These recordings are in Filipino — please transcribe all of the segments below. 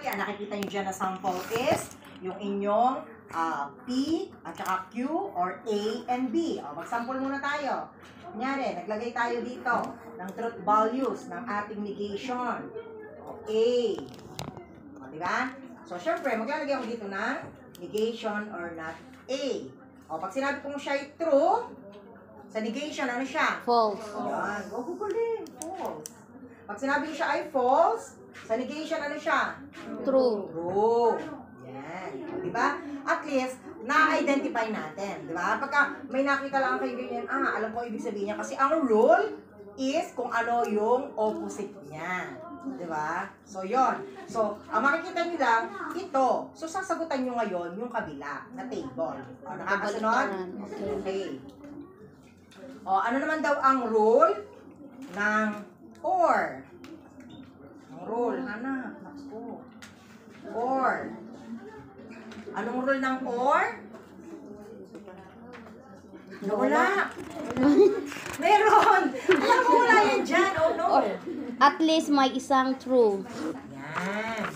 Yan, nakikita nyo dyan na sample is yung inyong P at saka Q or A and B. O, mag-sample muna tayo. Kunyari, naglagay tayo dito ng truth values ng ating negation. O, A. O, diba? So, syempre, maglalagay ako dito ng negation or not A. O, pag sinabi kong siya ay true, sa negation, ano siya? False. Yan. Go, Google din. False. Pag sinabi ko siya ay false, sa negation, ano siya? True. True. Yan. Di ba? At least, na-identify natin. Di ba? Pagka may nakita lang kayo ganyan, alam ko ibig sabihin niya. Kasi ang rule is kung ano yung opposite niya. Di ba? So, yon. So, ang makikita nyo lang, ito. So, sasagutan nyo ngayon yung kabila na table. O, nakakasunod? Okay. O, ano naman daw ang rule ng or? Ang rule, anak. Ako. Or. Anong rule ng or? Wala. Meron. Alam mo, wala yan dyan. Oh, no. At least may isang true. Yan.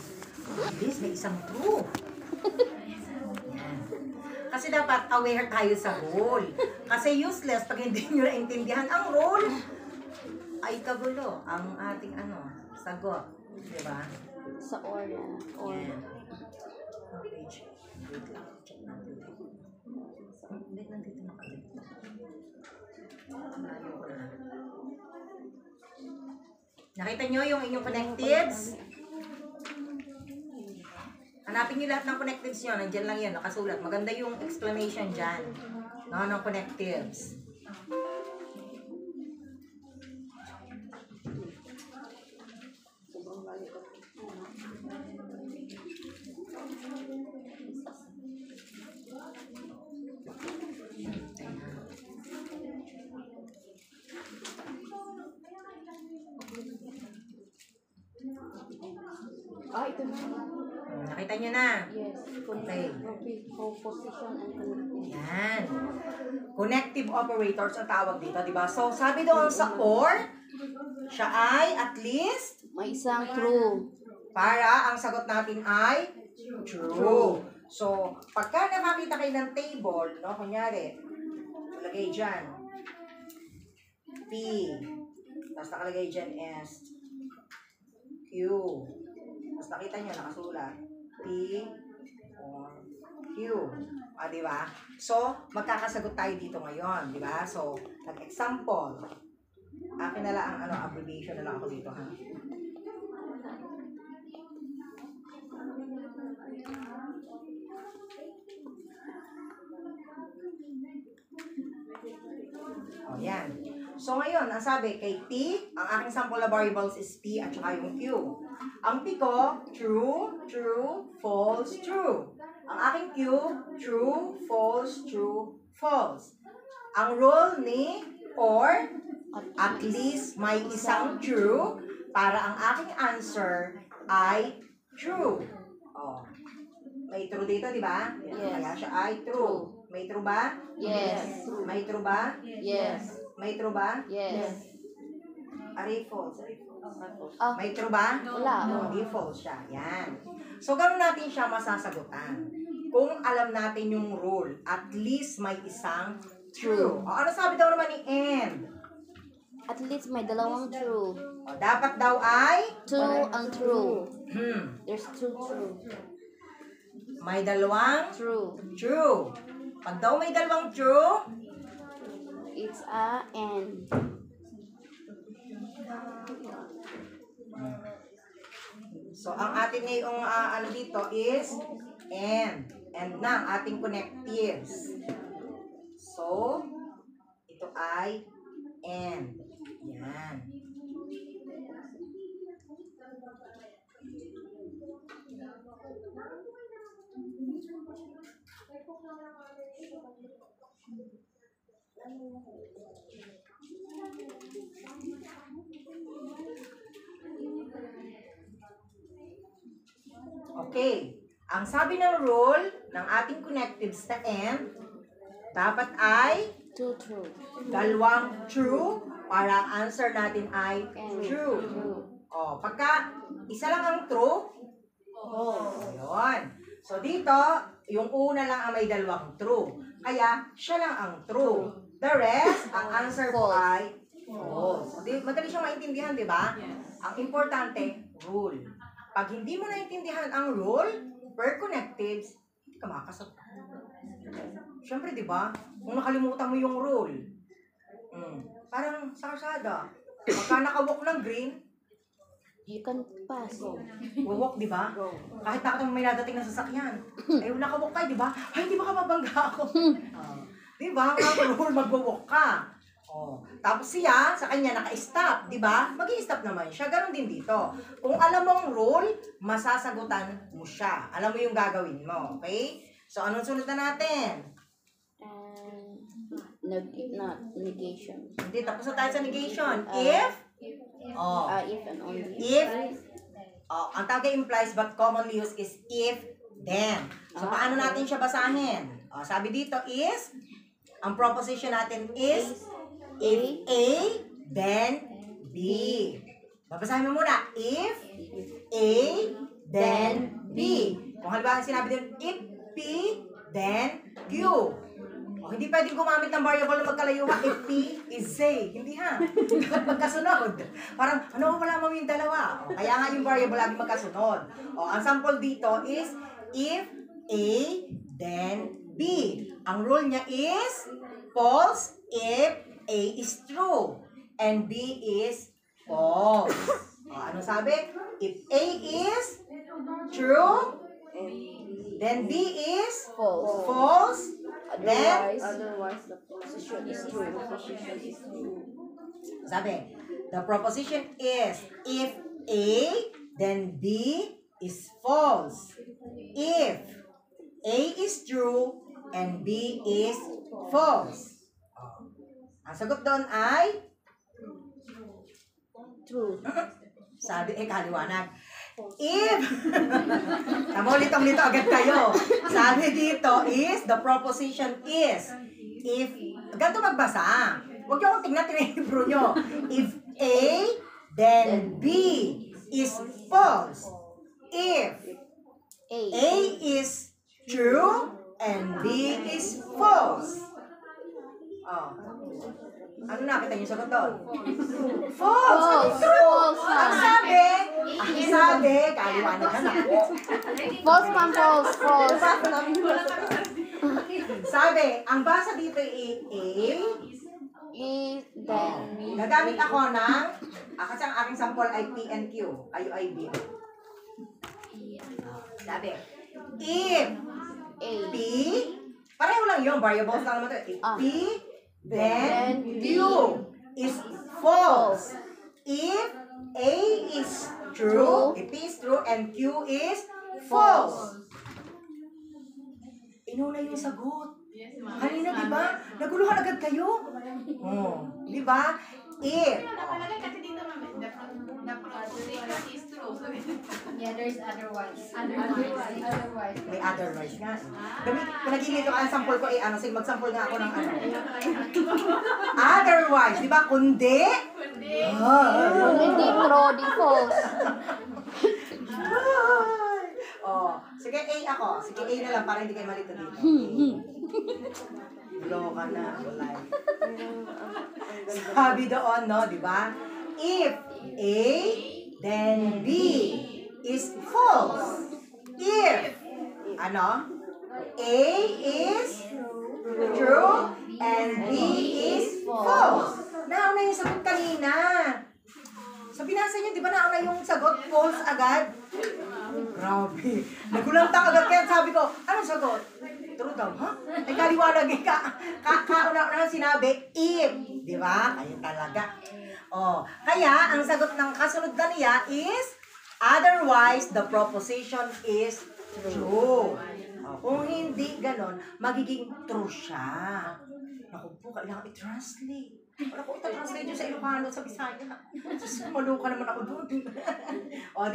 At least may isang true. Yan. Kasi dapat aware tayo sa rule. Kasi useless pag hindi nyo naintindihan ang rule. Ay kagulo ang ating sagot. Diba? Sa or yan. Or. Yan. Okay. Wait lang. Check natin. Wait lang dito nakalito. Nakita nyo yung inyong connectives? Hanapin nyo lahat ng connectives nyo. Nandiyan lang yan, nakasulat. Maganda yung explanation dyan. No, ng connectives. Ito na. Nakita nyo na? Yes. Okay. Position and connecting. Yan. Connective operators ang tawag dito, di ba? So, sabi doon sa or, siya ay at least May isang true. para ang sagot natin ay true. So, pagka nakakita kayo ng table, no, kunyari, lagay dyan, P, tapos nakalagay dyan S, Q, tapos nakita nyo, nakasulat, P, or Q. Di ba? So, magkakasagot tayo dito ngayon, di ba? So, nag-example. Akin na lang ang abbreviation na lang ako dito, ha? O, yan. So, ngayon, ang sabi, kay T, ang aking sample na variables is P at saka yung Q. Ang P ko, true, true, false, true. Ang aking Q, true, false, true, false. Ang rule ni or, at least may isang true para ang aking answer ay true. Oh. May true dito, di ba? Yes. Kaya siya ay true. May true ba? Yes. May true ba? Yes. May true ba? Yes. Aray false. Ah, May true ba? wala. Hindi false siya. Yan. So, ganun natin siya masasagutan. Kung alam natin yung rule, at least may isang true. O, ano sabi daw naman ni N? At least may dalawang true. O, dapat daw ay? Two ang true. Hmm. There's two true. May dalawang True. true. Pag daw may dalawang true, It's a and. so ang atin ngayong dito is and. And na ang ating connectives. So, ito ay and. Yan. Okay. Ang sabi ng rule ng ating connectives na and, dapat ay Two true. dalawang true para ang answer natin ay And true. true. O, pagka isa lang ang true, So dito, yung una lang ang may dalawang true. Kaya, siya lang ang true. The rest, ang answer po False. ay false. Madali siyang maintindihan, di ba? Ang importante, rule. Pag hindi mo naintindihan ang rule, per connectives, hindi ka makakasagot. Siyempre, di ba? Kung nakalimutan mo yung rule, parang sa kalsada, pagka nakawalk ng green, You can pass. wawalk, di ba? Kahit nakita mo may nadating na sasakyan. Ay, nakawalk ka, di ba? Ay, di ba ka mabangga ako? Di ba? Ang rule, magwawalk ka. Tapos siya, sa kanya naka-stop, di ba? Mag-i-stop naman siya. Ganon din dito. Kung alam mong rule, masasagutan mo siya. Alam mo yung gagawin mo, okay? So, anong sunod na natin? Not negation. Hindi, tapos na tayo sa negation. If and only. If, ang tawag ay implies but commonly used is if, then. So, paano natin siya basahin? Sabi dito is, ang proposition natin is, if A, then B. Babasahin mo muna. If A, then B. Kung halimbawa sinabi din, if P, then Q. Hindi pwedeng gumamit ng variable na magkalayuhan. If P is A. Hindi ha. Magkasunod. Parang, wala mo yung dalawa. Kaya nga yung variable lagi magkasunod. Ang sample dito is, if A, then B. Ang rule niya is, false if A is true and B is false. Ano sabi? If A is true, then B is false. Then, Otherwise, the position is true. sabi, the proposition is, if A, then B is false. If A is true and B is false. Ang sagot doon ay, True. sabi, kaliwanag. If, tamo litong-lito agad kayo. Sabi dito is, the proposition is, if, ganito magbasa. Huwag niyo akong tingnan yung libro nyo. If A, then B is false. If A is true and B is false. Ano nakita niyo sa doon? False! False. Ang sabi, kaliwanag ka na. False, ma'am. False. Sabi, ang basa dito ay A. Is then Gagamit ako ng, kasi ang aking sample ay P and Q. Kayo ay B. Sabi, if A. P, pareho lang yung variables lang naman ito. If P, then Q is false. If A is true, if P is true, and Q is false. Inuna yung sagot. Kanina, di ba? Naguluhan agad kayo. Di ba? If. Yeah, there's otherwise. Otherwise. May otherwise nga. Pinag-ilito ka ang sample ko, sige, mag-sample nga ako ng ano. Otherwise, di ba? Kundi? Hindi true, di false. Sige, A ako. Sige, A na lang para hindi kayo malito dito. Loka na. Sabi doon, no? Di ba? If A, then B is false. If, A is true and B is false. Nauna yung sagot kanina. Sa binasa niyo, di ba nauna yung sagot false agad? Grabe. Nagulantang agad kaya sabi ko, anong sagot? True daw, ha? Ay kaliwanag kauna-una sinabi, if. Di ba? Ayun talaga. Kaya, ang sagot ng kasunod na niya is, otherwise, the proposition is true. Kung hindi ganon, magiging true siya. Naku po, kailangan i-translate. Wala ko ita-translate yun sa Ilocano, sa Bisaya. Just maluka naman ako doon.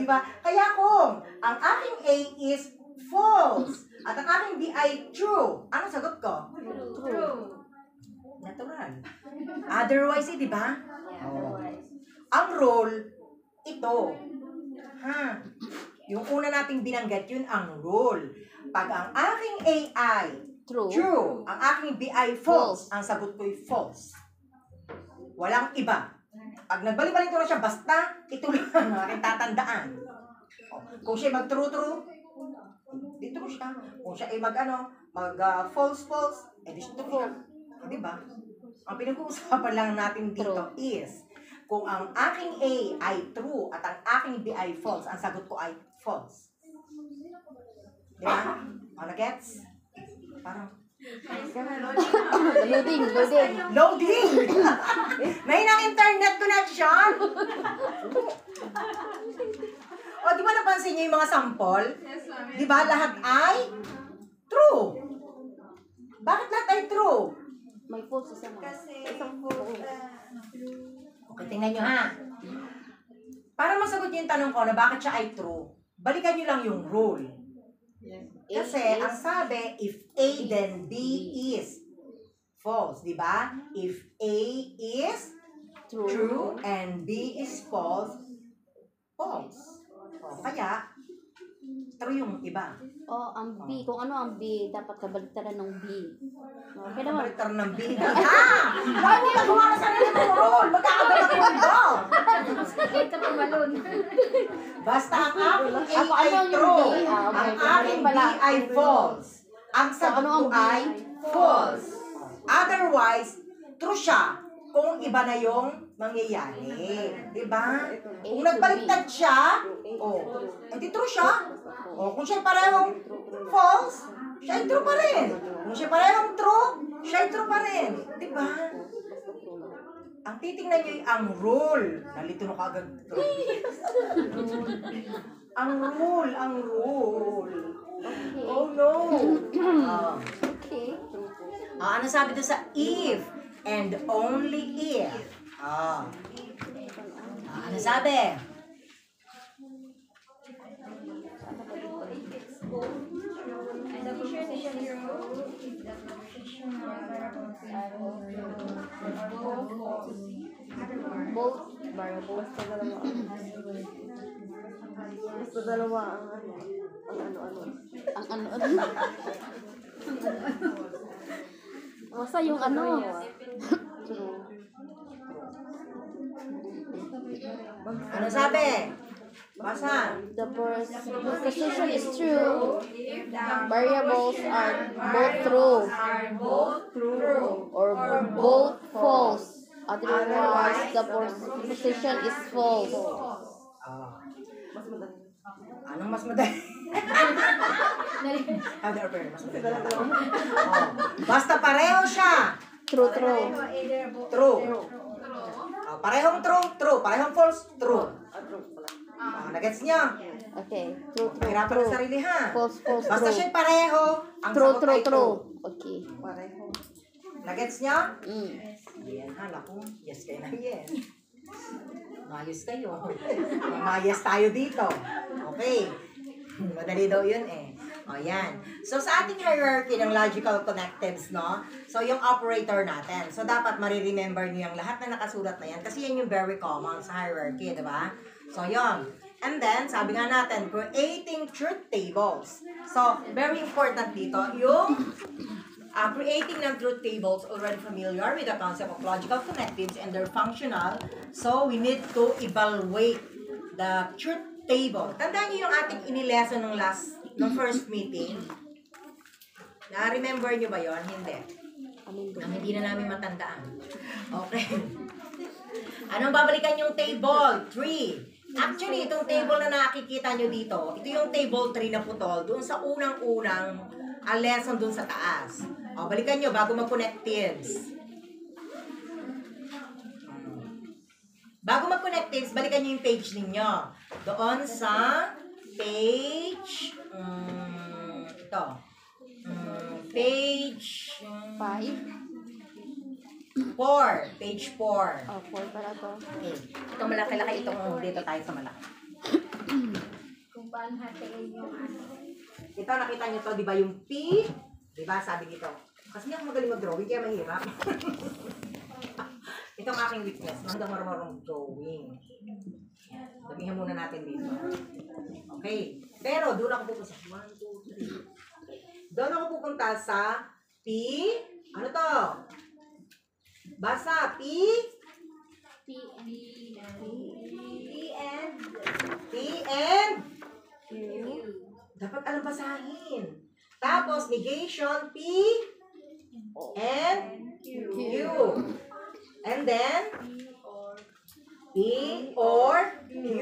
Di ba? Kaya kung ang aking A is false at ang aking B ay true, ano sagot ko? True. Natural. Otherwise, di ba? Ang role, ito. Yung una nating binanggit, yun ang role. Pag ang aking AI True. true, ang aking BI false, ang sagot ko'y false. Walang iba. Pag nagbalik-balik na siya, basta ito lang ang aking tatandaan. Kung siya mag-true-true, di true siya. Kung siya ay mag-false-false, eh di true siya. Di ba? Ang pinag-uusapan lang natin dito is, kung ang aking A ay true at ang aking B ay false, ang sagot ko ay false. Di ba? Ano gets? Parang, Loading. loading! May nang internet connection! O, di ba napansin niyo yung mga sample? Di ba lahat ay true? Bakit lahat ay true? May false isa mo. Okay, tingnan nyo ha. Para masagot niyo yung tanong ko na bakit siya ay true, balikan nyo lang yung rule. Kasi ang sabi, if A then B is false, di ba? If A is true and B is false, false. O, kaya, true yung iba. Ang B. Kung ano ang B, dapat kabaliktaran ng B. Okay naman. Baliktad ng B. Wag mo nagawa ka sa sarili mong rule. Magkakabalang mo ba? Ito pa balon. Basta ang aking A Ako, ay ano yung true. B? Ang Okay. aking B ay false. Ang sagot ano ko ang B? ay false. Otherwise, true siya kung iba na yung mangyayari. Diba? Kung nagbaliktad siya, edi true siya. Kung siya parehong false, siya ay true pa rin. Kung siya parehong true, siya ay true pa rin. Diba? Ang titingnan nyo ang rule. Nalito na kagad. Ang rule. Okay. Oh no. Okay. Ano sabi doon sa if and only if? Ano sabi? The position is true if the position variables are Both variables. Basta dalawa ang ano-ano. Ang ano. Basta yung ano. Ano sabi? Basa. The position is true. Variables are both true. Or both false. Otherwise, the position is false. Anong mas madali? Mas madali. Basta pareho siya. True. True. Parehong true. Parehong false, true. Nagets niya? Okay. True. Mahirapan sa sarili ha. False, Basta true. siya pareho, ang True. sagot ay true. Okay. Pareho. Nagets niya? Mm. Yan ha, naku. Yes kayo na yes. Mayos kayo. Mayos tayo dito. Okay. Madali daw yun eh. O yan. So sa ating hierarchy ng logical connectives, no? So yung operator natin. So dapat mariremember niyo yung lahat na nakasulat na yan kasi yan yung very common sa hierarchy, di ba? So yun. And then, sabi nga natin, creating truth tables. So, very important dito, yung creating ng truth tables, already familiar with the concept of logical connectives and their functional. So, we need to evaluate the truth table. Tandaan niyo yung ating inilesson ng first meeting. Na-remember niyo ba yon? Hindi. Ang hindi na namin matandaan. Okay. Anong babalikan yung table? 3. Actually, itong table na nakikita nyo dito, ito yung table 3 na putol, doon sa unang-unang lesson doon sa taas. O, balikan nyo bago mag-connectives. Bago mag-connectives, balikan nyo yung page ninyo. Doon sa page, page 5. 4. Page 4. Oh, 4 pala to. Okay. Ito malaki-laki itong dito tayo sa malaki. kung paano hatiin yung ano. Ito nakita niyo to, 'di ba yung P? 'Di ba sabi dito. Kasi hindi ako magaling mag-drawing kaya mahirap. Ito ang aking weakness, hindi ako marunong drawing. Sabihin muna natin dito. Okay. Pero doon ako pupunta. 1, 2, 3. Doon ako pupunta sa P. Ano to? Basa. P. P and P and dapat alam basahin. Tapos, negation, P and Q. Q. And then, P or Q.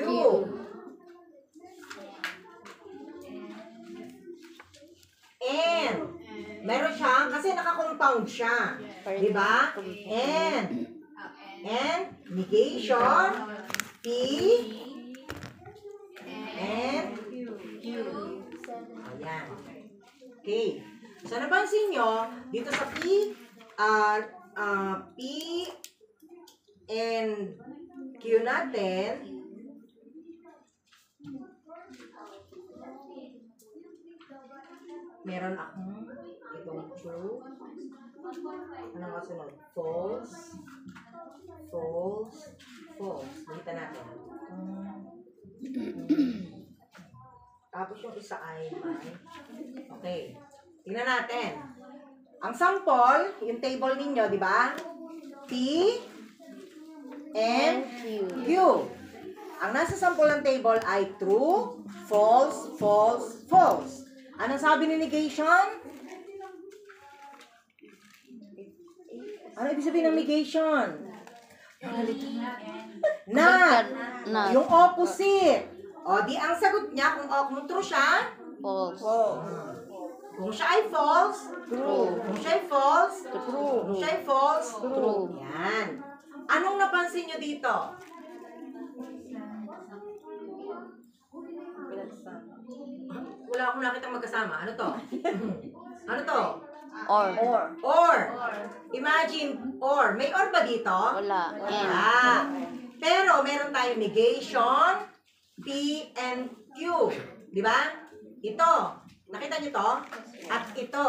And, meron siya, kasi naka-compound siya. Diba? And, negation, P and ayan. Okay. So, napansin nyo, dito sa P and Q natin, meron akong itong true. Anong kasunod? False. False. False. Nakita natin. Tapos yung isa ay may. Okay. Tingnan natin. Ang sample, yung table ninyo, di ba? P and Q. Ang nasa sample ng table ay true, false, false, false. Anong sabi ni negation? Ano ibig sabihin ng negation? Not. Yung opposite. O, di ang sagot niya, kung true siya, False. kung siya ay false, True. kung siya ay false, True. kung siya ay false, True. yan. Anong napansin nyo dito? Wala akong nakita magkasama. Ano to? Ano to? Or. Or. Imagine, or. May or ba dito? Wala. And. Wala. Pero meron tayong negation, P and Q. Di ba? Ito. Nakita nyo to? At ito.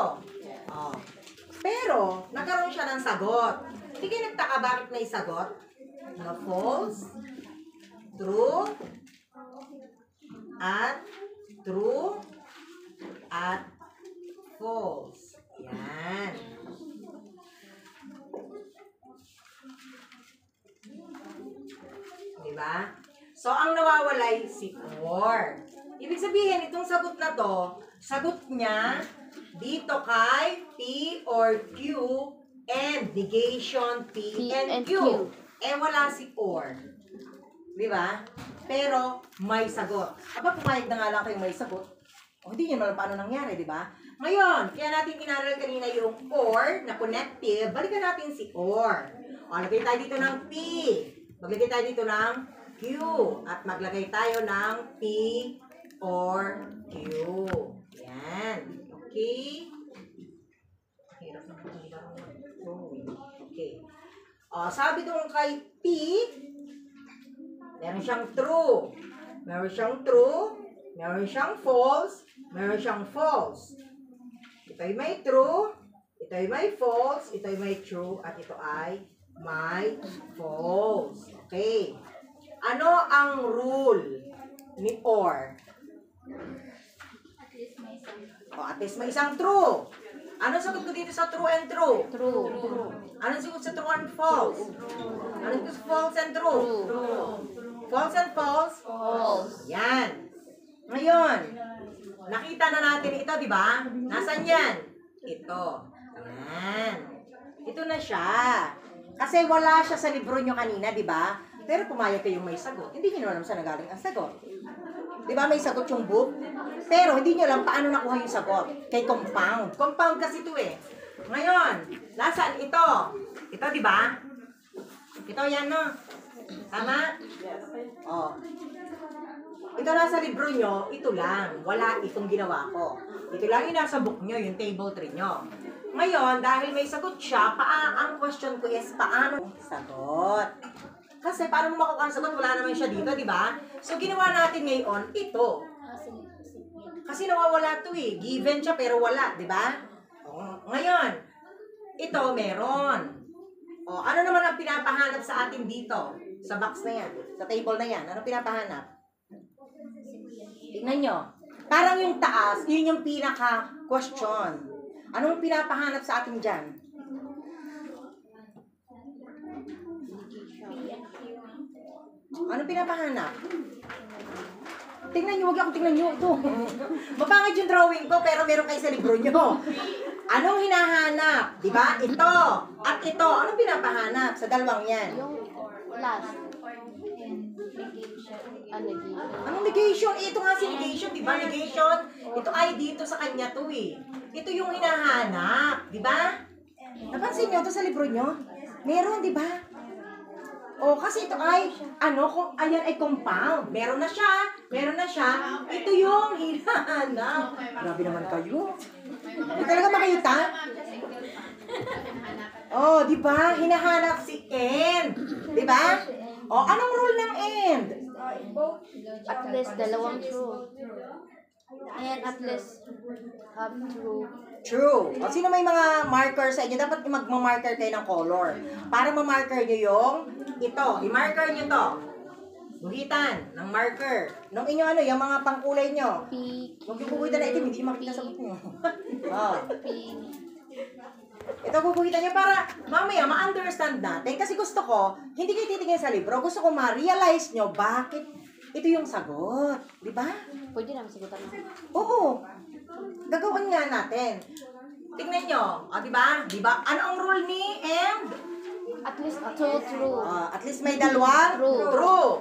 Oh. Pero, nagkaroon siya ng sagot. Hindi kayo nagtaka bakit may sagot? Na false, true, at true, at false. Yan. Diba? So, ang nawawalay si or. Ibig sabihin, itong sagot na to, sagot niya dito kay P or Q and negation P and Q. Eh, wala si or. Diba? Pero, may sagot. Aba, pumayag na nga lang kayo may sagot. O, hindi nyo naman paano nangyari, diba? Ngayon, kaya natin inaral kanina yung or na connective, balikan natin si or. O, lagay tayo dito ng P. Maglagay tayo dito ng Q. At maglagay tayo ng P or Q. Yan. Okay? Hirap na okay. O, sabi doon kay P, meron siyang true. Meron siyang true. Meron siyang false. Meron siyang false. Ito ay may true. Ito ay may false. Ito ay may true. At ito ay may false. Okay. Ano ang rule ni or? O, at least may isang true. Anong sagot ko dito sa true and true? True. Anong sagot sa true and false? Anong sagot sa false and true? False and false? False. Yan. Ngayon, nakita na natin ito, di ba? Nasaan yan? Ito. Yan. Ito na siya. Kasi wala siya sa libro nyo kanina, di ba? Pero pumayag kayong may sagot. Hindi nyo alam saan nagaling ang sagot. Di ba may sagot yung book? Pero hindi nyo alam paano nakuha yung sagot. Kay compound. Compound kasi ito eh. Ngayon, nasaan ito? Ito, di ba? Ito yan, no? Tama? Oh. Ito nasa libro nyo, ito lang. Wala itong ginawa ko. Ito lang yung nasa book nyo, yung table 3 nyo. Ngayon, dahil may sagot siya, ang question ko is, paano sagot? Kasi paano mo makukuha ang sagot? Wala naman siya dito, di ba? So, ginawa natin ngayon, ito. Kasi nawawala to eh. Given siya, pero wala, di ba? Ngayon, ito meron. O, ano naman ang pinapahanap sa atin dito? Sa box na yan, sa table na yan. Ano pinapahanap? Tingnan nyo. Parang yung taas, yun yung pinaka-question. Anong pinapahanap sa atin dyan? Anong pinapahanap? Tingnan nyo, huwag ako tingnan nyo. Ito. Mapangit yung drawing ko, pero meron kayo sa libro nyo. Anong hinahanap? Diba? Ito. At ito. Anong pinapahanap sa dalawang yan? Yung last. Negation. Anong negation? Ito nga si negation, di ba? Negation, ito ay dito sa kanya to eh. Ito yung hinahanap, di ba? Napansin nyo ito sa libro nyo? Meron, di ba? O, kasi ito ay, kung ayan ay compound. Meron na siya. Ito yung hinahanap. Grabe naman kayo. Hindi talaga makita? Oh, di ba? Hinahanap si end. Di ba? O, anong rule ng end? At least dalawang true. And at least half true. True. O, sino may mga marker sa inyo? Dapat magmamarker kayo ng color. Para mamarker nyo yung ito. I-marker nyo to. Guhitan ng marker. Nung inyo yung mga pangkulay nyo. P. Huwag yung guhitan na itim, hindi makita sa book nyo. Oh. P. Ito guguhitan nyo para mamaya ma-understand natin. Kasi gusto ko, hindi kayo titingin sa libro. Gusto ko ma-realize nyo bakit ito yung sagot. Di ba? Pwede naman sagutan mo. Oo. Gagawin nga natin. Tingnan nyo. O, di ba? Di ba? Ano ang rule ni and? At least two true. At least may dalawang True. true.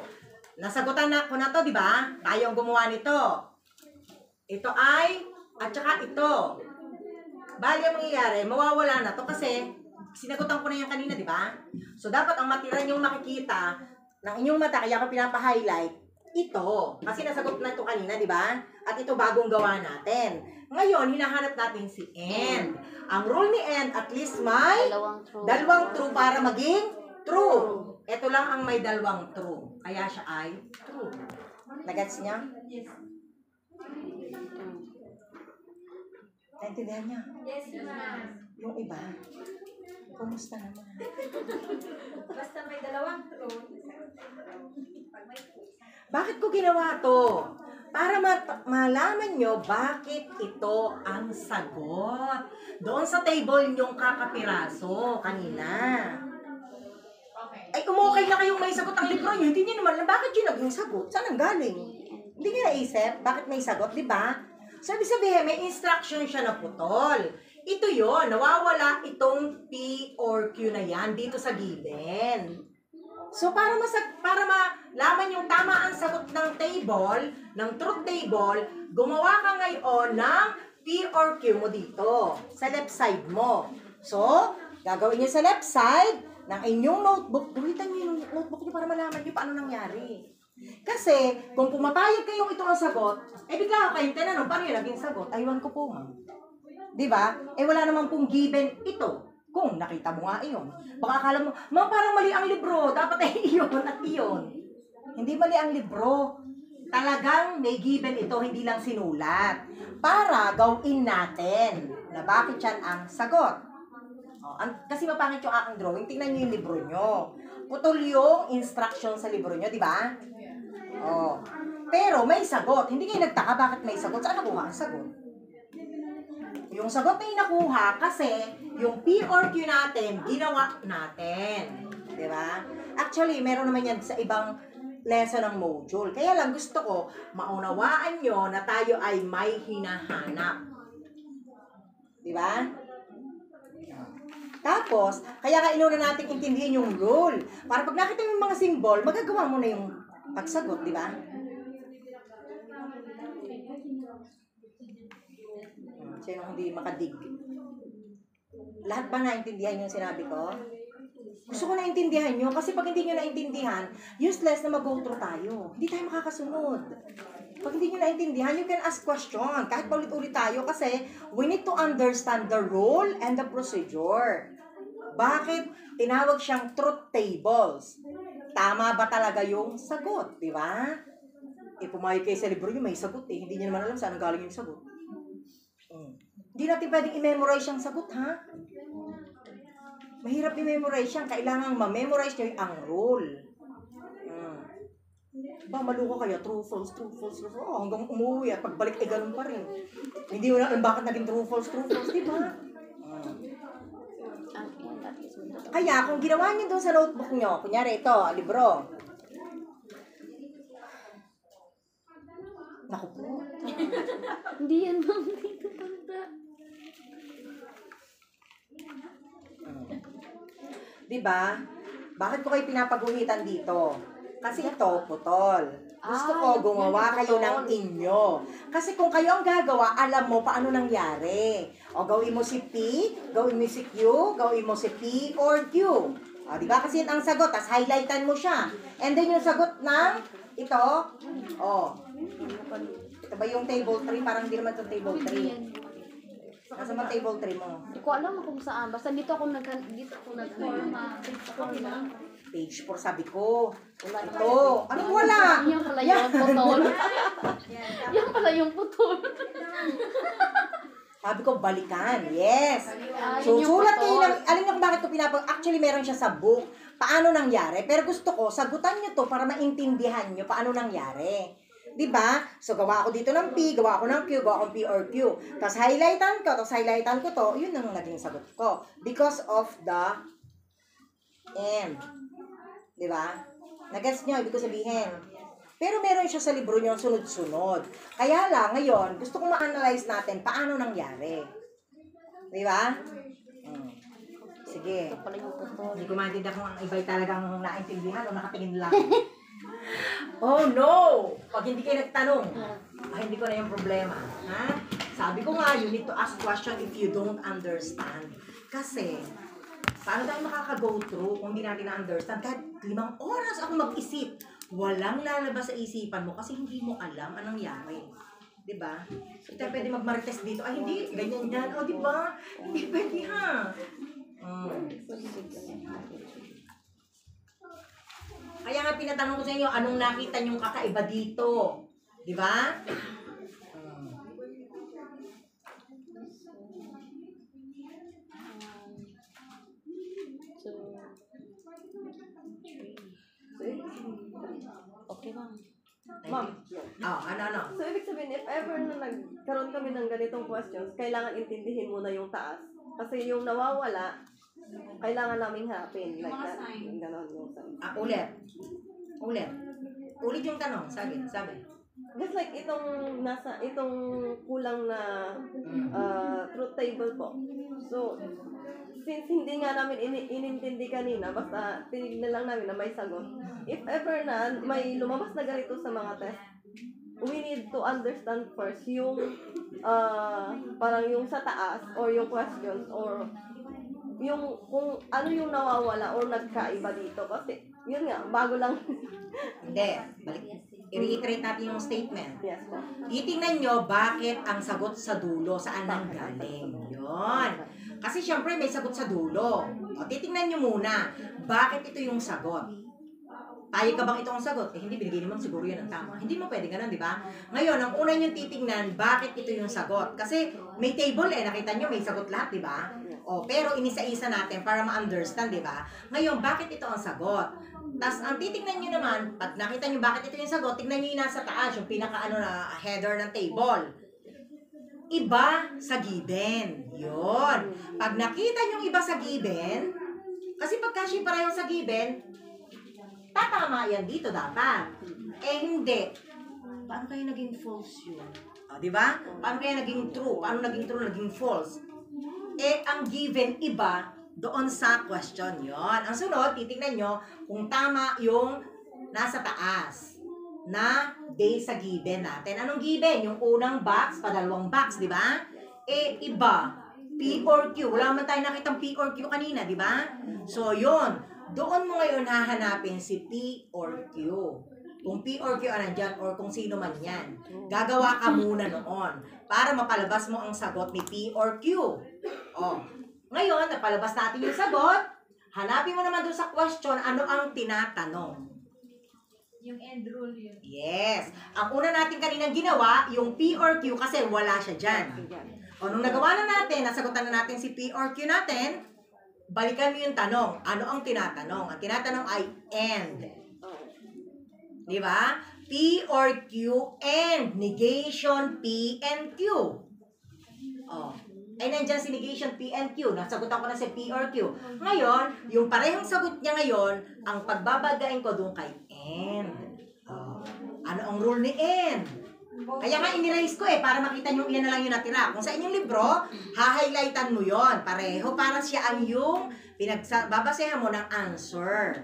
Nasagutan na ko na to, di ba? Tayo ang gumawa nito. Ito ay, at saka ito. Bali ang mangyayari, mawawala na to kasi sinagutan ko na yung kanina, di ba? So, dapat ang matira niyong makikita ng inyong mata, kaya ko pinapa-highlight, ito. Kasi nasagot na ito kanina, di ba? At ito bagong gawa natin. Ngayon, hinahanap natin si end. Ang rule ni end, at least may dalawang true para maging true. Ito lang ang may dalawang true. Kaya siya ay true. Nagets niya? Naintindihan niya? Yes, ma'am. Yung iba, kumusta naman? Basta may dalawang true. Bakit ko ginawa to? Para malaman nyo bakit ito ang sagot. Doon sa table nyong kakapiraso kanina. Ay, umukay na kayong may sagot ang libro nyo. Hindi nyo naman alam bakit yun naging sagot. Saan ang galing? Hindi nyo naisip bakit may sagot, di ba? So, ibig sabihin, may instruction siya na putol. Ito yon, nawawala itong P or Q na yan dito sa given. So, para malaman yung tama ang sagot ng table, ng truth table, gumawa ka ngayon ng P or Q mo dito, sa left side mo. So, gagawin nyo sa left side ng inyong notebook. Guhitan nyo yung notebook nyo para malaman nyo paano nangyari. Kasi, kung pumapayag kayong ito ang sagot, bigla kayong tinanong, paano yung naging sagot? Aywan ko po, ma'am. Diba? Wala naman pong given ito. Kung nakita mo nga iyon. Baka akala mo, ma'am, parang mali ang libro. Dapat ay iyon at iyon. Hindi mali ang libro. Talagang may given ito, hindi lang sinulat. Para gawin natin na bakit yan ang sagot. Kasi mapangit yung aking drawing. Tingnan nyo yung libro nyo. Putol yung instruction sa libro nyo, di ba? Pero may sagot. Hindi kayo nagtaka bakit may sagot. Saan nakuha ang sagot? Yung sagot ay nakuha kasi yung P or Q natin, ginawa natin. Di ba? Actually, meron naman yan sa ibang lesson ng module. Kaya lang gusto ko, maunawaan nyo na tayo ay may hinahanap. Di ba? Tapos, kaya nga inuna natin intindihin yung rule. Para pag nakita mo yung mga symbol, magagawa mo na yung pagsagot, di ba? Sino hindi makadig? Lahat ba naintindihan yung sinabi ko? Gusto ko naintindihan nyo kasi pag hindi nyo naintindihan, useless na mag-go through tayo. Hindi tayo makakasunod. Pag hindi nyo naintindihan, you can ask question. Kahit paulit-ulit tayo kasi we need to understand the rule and the procedure. Bakit tinawag siyang truth tables? Tama ba talaga yung sagot? Di ba? Pumayag kayo sa libro nyo, may sagot eh. Hindi nyo naman alam saan galing yung sagot. Hindi natin pwedeng i-memorize yung sagot, ha? Mahirap i-memorize yan. Kailangan ma-memorize nyo ang rule. Ba, maluko kaya, true, false, hanggang umuwi at pagbalik ay ganun pa rin. Hindi mo na alam bakit naging true, false, di ba? Kaya, kung ginawa niyo doon sa notebook niyo, kunyari ito, libro. Naku po. Hindi yan, ma'am. Dito banda. Diba? Bakit ko kayo pinapaguhitan dito? Kasi ito, putol. Gusto ko gumawa kayo ng inyo. Kasi kung kayo ang gagawa, alam mo paano nangyari. O gawin mo si P, gawin mo si Q, gawin mo si P or Q. O, diba? Kasi yun ang sagot, tas highlightan mo siya. And then yung sagot ng ito, ito ba yung table 3? Parang hindi naman ito table 3. Nasa mga table 3 mo? Hindi ko alam kung saan. Basta dito ako nag... Page 4, sabi ko. Wala ito. Anong wala? Yan pala yung putol. Yan pala yung putol. Sabi ko, balikan. Yes. So, Yun yung sulat putol. kayo ng... Alam niyo kung bakit ko Actually, meron siya sa book. Paano nangyari? Pero gusto ko, sagutan niyo to para maintindihan niyo paano nangyari. Diba? So, gawa ako dito ng P, gawa ako ng Q, gawa akong P or Q. Tapos highlightan ko to, yun ang naging sagot ko. Because of the M. Diba? Nag-gets nyo, ibig ko sabihin. Pero meron siya sa libro niyo sunod-sunod. Kaya lang, ngayon, gusto kong ma-analyze natin paano nangyari. Diba? Sige. Ito pala yung putol. Hindi ko maintindihan kung ang iba'y talagang naintindihan o nakatingin lang. Oh no! Pag hindi kayo nagtanong, hindi ko na yung problema. Ha? Sabi ko nga, you need to ask question if you don't understand. Kasi, paano tayo makaka-go through kung hindi natin na-understand? Kahit 5 oras ako mag-isip, walang lalabas sa isipan mo kasi hindi mo alam anong nangyari. Diba? Hindi tayo pwede mag-marites dito. Ay, hindi. Ganyan yan. O, diba? Hindi pwede, ha? Kaya nga pinatanong ko sa inyo, anong nakita niyong kakaiba dito? Di ba? Okay, ma'am. Ma'am. Ano? So, ibig sabihin, if ever na nagkaroon kami ng ganitong questions, kailangan intindihin muna yung taas. Kasi yung nawawala, kailangan naming hanapin. Like that. Yung ganon yung sign. Ulit yung tanong. Sabi. Just like itong kulang na truth table po. So, since hindi nga namin inintindi kanina, basta tinignan lang namin na may sagot. If ever na may lumabas na ganito sa mga test, we need to understand first yung parang yung sa taas or yung questions or yung kung ano yung nawawala or nagkaiba dito. Kasi yun nga, bago lang. Hindi. I-reiterate natin yung statement. Yes po. Titingnan nyo bakit ang sagot sa dulo, saan nang galing. Yun. Kasi syempre may sagot sa dulo. O, titingnan nyo muna, bakit ito yung sagot? Tayo ka bang itong sagot? Hindi, binigay naman siguro yan ang tama. Hindi mo pwede ganun, di ba? Ngayon, ang una nyo titingnan, bakit ito yung sagot? Kasi may table nakita nyo, may sagot lahat, di ba? O, pero inisa-isa natin para ma-understand, di ba? Ngayon, bakit ito ang sagot? Tapos, ang titingnan nyo naman, pag nakita nyo bakit ito yung sagot, tingnan nyo yung nasa taas, yung pinaka-ano na header ng table. Iba sa given. Yun. Pag nakita nyo iba sa given, kasi pag kasi parehong sa given, tatama yan dito dapat. Hindi. Paano kayo naging false yun? Di ba? Paano kayo naging true? Paano naging true, naging false? Ang given iba doon sa question yon. Ang sunod, titignan nyo kung tama yung nasa taas na base sa given natin. Anong given? Yung unang box, padalawang box, di ba? Iba. P or Q. Wala man tayo nakitang P or Q kanina, di ba? So, yon. Doon mo ngayon hahanapin si P or Q. Kung P or Q nandyan or kung sino man yan. Gagawa ka muna noon para mapalabas mo ang sagot ni P or Q. Ngayon, napalabas natin yung sagot. Hanapin mo naman doon sa question, ano ang tinatanong. Yung end rule yun. Yes. Ang una natin kaninang ginawa, yung P or Q kasi wala siya dyan. Nung nagawa na natin, nasagutan na natin si P or Q natin, balikan mo yung tanong. Ano ang tinatanong? Ang tinatanong ay and. Di ba? P or Q and negation P and Q. Oh. Ay, nandyan si negation P and Q. Nasagutan ko na si P or Q. Ngayon, yung parehong sagot niya ngayon, ang pagbabagain ko doon kay N. Oh. Ano ang rule ni N? Kaya nga iniraise ko para makita nyo ilan na lang yung natira. Kung sa inyong libro, ha-highlightan mo yon pareho para siya ang yung babasehan mo ng answer.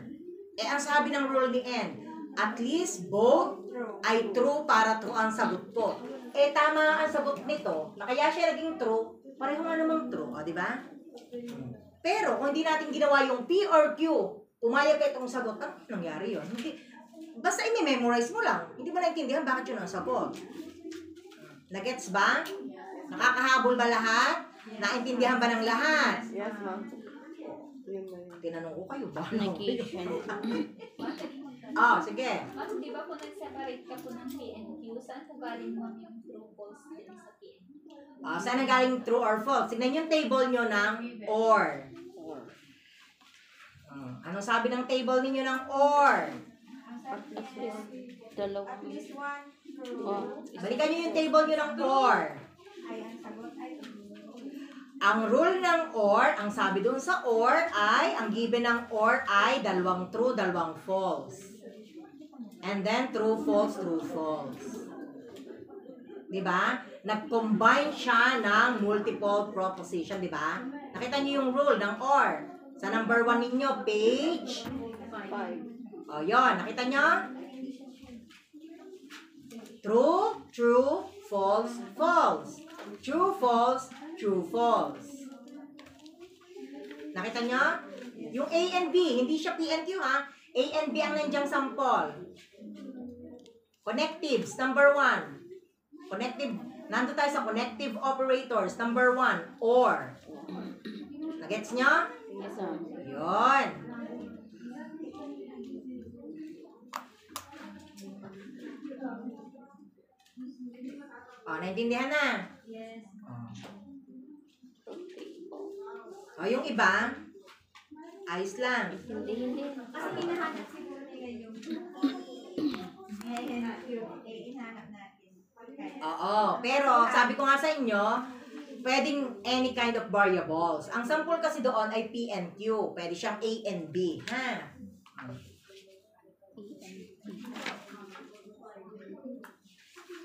Ang sabi ng rule ni N, at least both ay true para true ang sagot ko. Tama ang sagot nito, na kaya siya naging true, pareho nga namang true, di ba? Pero kung hindi natin ginawa yung P or Q, pumayag ka itong sagot, ano nangyari yun? Hindi, basta i-memorize mo lang. Hindi mo naintindihan bakit yun ang sagot. Nagets ba? Nakakahabol ba lahat? Naintindihan ba ng lahat? Yes, ma'am. Yun na yun. Tinanong ko kayo ba? Negation. Sige. Ma'am, di ba kung nag-separate ka po ng P and Q, saan po galing ma'am yung true false din sa P and Q? Saan ang galing true or false? Tignan yung table nyo ng or. Anong sabi ng table ninyo ng or? Dalawa. At least one true. Oh. Balikan nyo yung table nyo ng or. Ay, ang sagot ay Ang rule ng or, ang sabi dun sa or ay, ang given ng or ay dalawang true, dalawang false. And then true, false, true, false. Diba? Nag-combine siya ng multiple proposition, diba? Nakita niyo yung rule ng or. Sa number 1 ninyo, page 5. yun. Nakita nyo? True, true, false, false. True, false, true, false. Nakita nyo? Yung A and B, hindi siya P and Q ha. A and B ang nandiyan sample. Connectives, number 1. Connective, nandito tayo sa connective operators, number 1, or. Nagets nyo? Yes, ma'am. Yun. Naintindihan na? yes. Yung iba, ayos lang. Hindi. Kasi hinahanap siguro nila yung hinahanap natin. Pero sabi ko nga sa inyo, pwedeng any kind of variables. Ang sample kasi doon ay P and Q. Pwede siyang A and B. Ha?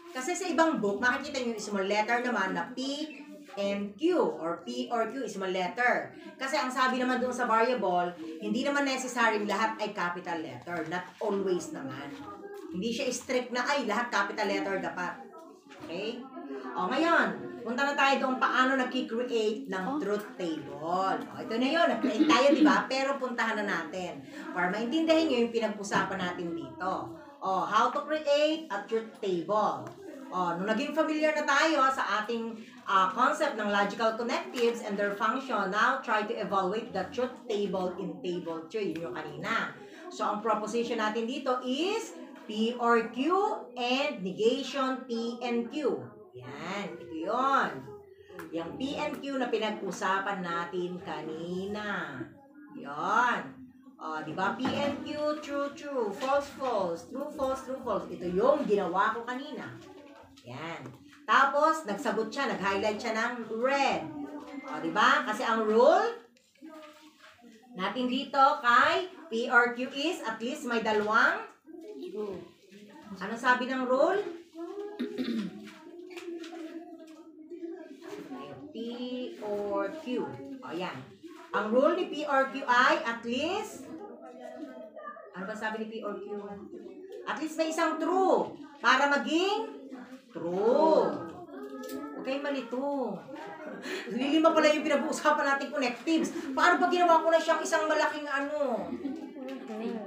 Kasi sa ibang book, makikita nyo yung small letter naman na P and Q or P or Q is small letter. Kasi ang sabi naman doon sa variable, hindi naman necessary lahat ay capital letter. Not always naman. Hindi siya strict na ay lahat capital letter dapat. Okay? Ngayon, punta na tayo doon paano nag-create ng truth table. Ito na yun, nag-create tayo, di ba? Pero puntahan na natin para maintindihan nyo yung pinag-usapan natin dito. How to create a truth table. Nung naging familiar na tayo sa ating concept ng logical connectives and their function, now try to evaluate the truth table in table 3. Yun yung kanina. So, ang proposition natin dito is P or Q and negation P and Q. Yan, ito yun. Yung P and Q na pinag-usapan natin kanina. Yan. Di ba? P and Q, true, true, false, false, true, false, true, false. Ito yung ginawa ko kanina. Yan. Tapos, nagsagot siya, nag-highlight siya ng red. Di ba? Kasi ang rule natin dito kay P or Q is at least may dalawang True. ano sabi ng rule? P or Q. Yan. Ang rule ni P or Q ay at least ano ba sabi ni P or Q? At least may isang true para maging true. Okay, malito. Lilima pala yung pinag-uusapan natin connectives. Paano ba ginawa ko na siyang isang malaking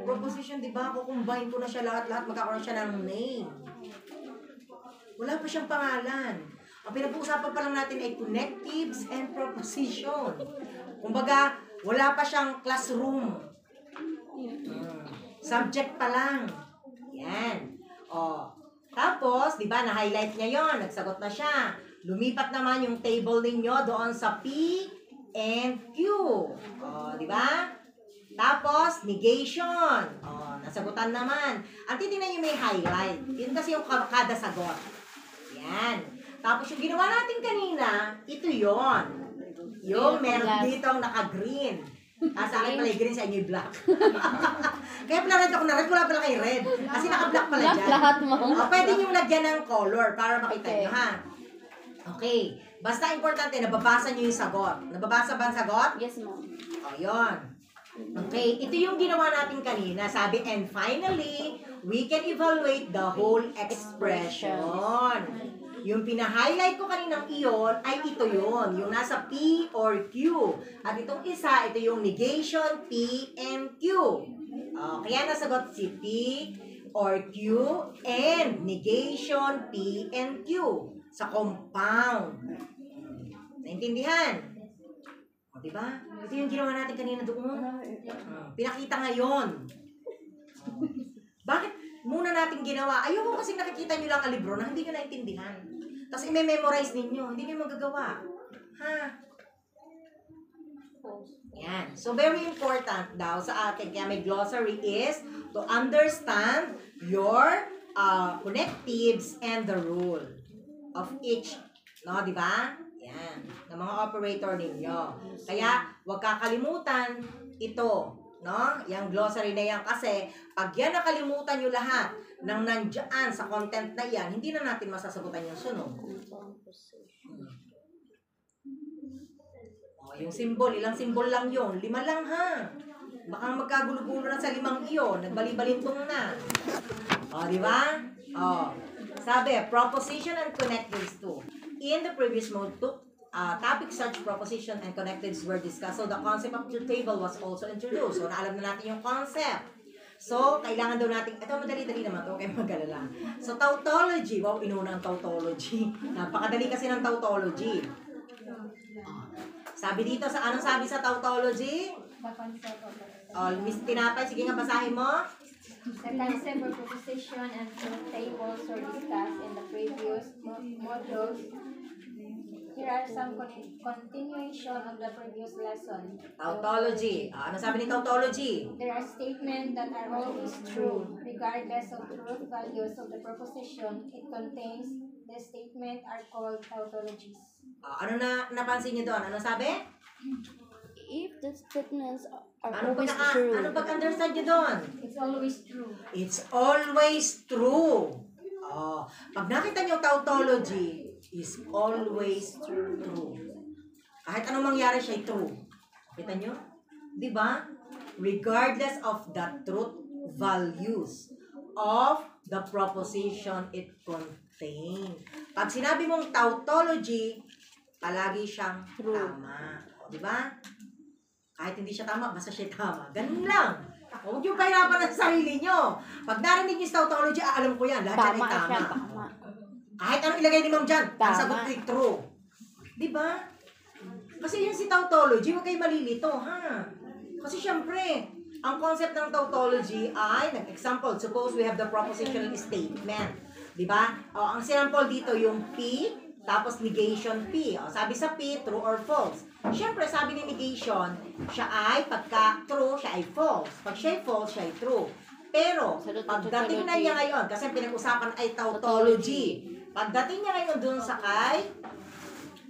proposition, di ba? Kukumbine ko na siya lahat-lahat, magkakaroon siya ng name. Wala pa siyang pangalan. Ang pinag-uusapan pa lang natin ay connectives and proposition. Kumbaga, wala pa siyang classroom. Subject pa lang. Yan. Tapos, di ba, na-highlight niya yon, nagsagot na siya. Lumipat naman yung table ninyo doon sa P and Q. Di ba? Tapos, negation. Oh, nasagutan naman. Ang titingnan yung may highlight. Yun kasi yung kada sagot. Yan. Tapos yung ginawa natin kanina, ito yon. Yung meron dito naka-green. Sa akin pala yung green, sa inyo yung black. Kaya pala red ako na red, wala pala kay red. Kasi naka-black pala Black dyan. lahat mo. Pwede nyo lagyan ng color para makita Okay. nyo, ha? Okay. Basta importante, nababasa nyo yung sagot. Nababasa ba ang sagot? Yes, ma'am. O, yun. Okay, ito yung ginawa natin kanina. Sabi, and finally, we can evaluate the whole expression. Yung pina-highlight ko kaninang iyon ay ito yun. Yung nasa P or Q. At itong isa, ito yung negation P and Q. Kaya nasagot si P or Q and negation P and Q sa compound. Naintindihan? O, diba? Ito yung ginawa natin kanina doon. Pinakita ngayon. Bakit muna natin ginawa? Ayoko kasi nakikita nyo lang ang libro na hindi nyo naintindihan. Tapos i-memorize ninyo. Hindi nyo magagawa. Ha? Yan. So, very important daw sa atin. Kaya may glossary is to understand your connectives and the rule of each. No, di ba? Yan. Ng mga operator ninyo. Kaya, huwag kakalimutan ito. No? Yung glossary na yan kasi pag yan nakalimutan nyo lahat ng nandyan sa content na yan, hindi na natin masasagutan yung sunod. Yung symbol, ilang symbol lang yun? 5 lang ha. Baka magkagulo-gulo na sa 5 iyon. Nagbali-balintong na. Di ba? Sabi, proposition and connectives too. In the previous mode, topic such proposition and connectives were discussed. So, the concept of the table was also introduced. So, naalam na natin yung concept. So, kailangan daw natin, ito madali-dali naman to, kaya mag-alala. So, tautology. Wow, inuna ang tautology. Napakadali kasi ng tautology. Sabi dito, anong sabi sa tautology? The concept of Miss Tinapay, sige nga, basahin mo. the concept of proposition and truth tables were discussed in the previous modules. Here are some continuation of the previous lesson. Tautology. Ano sabi ni tautology? There are statements that are always true, regardless of truth values of the proposition it contains. The statement are called tautologies. Ano na napansin niyo doon? Ano sabi? If the statements are Ano always true. Ano pag-understand niyo doon? It's always true. It's always true. Pag nakita niyo tautology, is always true. Kahit anong mangyari siya, true. Kita niyo? Di ba? Regardless of the truth values of the proposition it contains. Pag sinabi mong tautology, palagi siyang tama. Di ba? Kahit hindi siya tama, basta siya tama. Ganun lang. Huwag yung pahirapan ng sarili nyo. Pag narinig niyo sa tautology, alam ko yan. Lahat yan ay tama. Tama. Kahit anong ilagay ni Ma'am dyan, ang Tama. sagot ay true. Di ba? Kasi yun si tautology, huwag kayo malilito, ha? Kasi syempre, ang concept ng tautology ay, example, suppose we have the propositional statement. Di ba? Ang sample dito yung P, tapos negation P. Sabi sa P, true or false. Syempre, sabi ni negation, siya ay pagka true, siya ay false. Pag siya ay false, siya ay true. Pero, pagdating na niya ngayon, kasi pinag-usapan ay tautology. Pagdating niya ngayon dun sa kay,